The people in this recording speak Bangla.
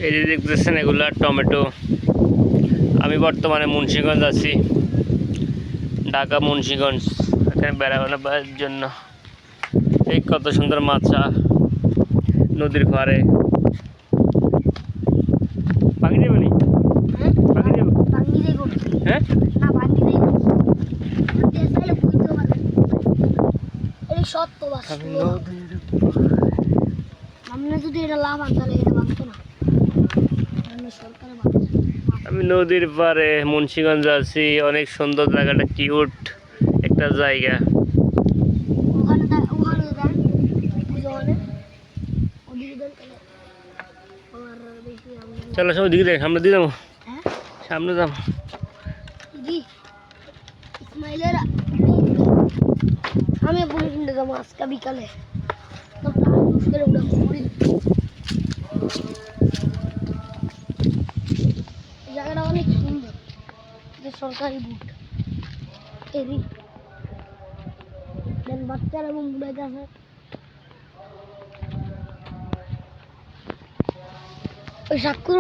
এই যে দেখতেছেন এগুলা টমেটো। আমি বর্তমানে মুন্সিগঞ্জ আছি, ঢাকা মুন্সিগঞ্জ। এখানে বেড়াবার জন্য এই কত সুন্দর মাছা নদীর পাড়ে। ভাঙি দেবে নি? ভাঙি দেবে? হ্যাঁ, আমি নদীর পাড়ে মুন্সিগঞ্জ আছি। অনেক সুন্দর জায়গাটা, কিউট একটা জায়গা। চলো সব দিকে দেখ, সামনে দিয়ে যাবো, সামনে যাবো। আমি বলে কিনতে যাবো আজকে বিকালে। জায়গাটা অনেক সুন্দর, যে সরকারি বুট এরই বাচ্চারা এবং বুড়াইতে আছে। ওই সাক্ষর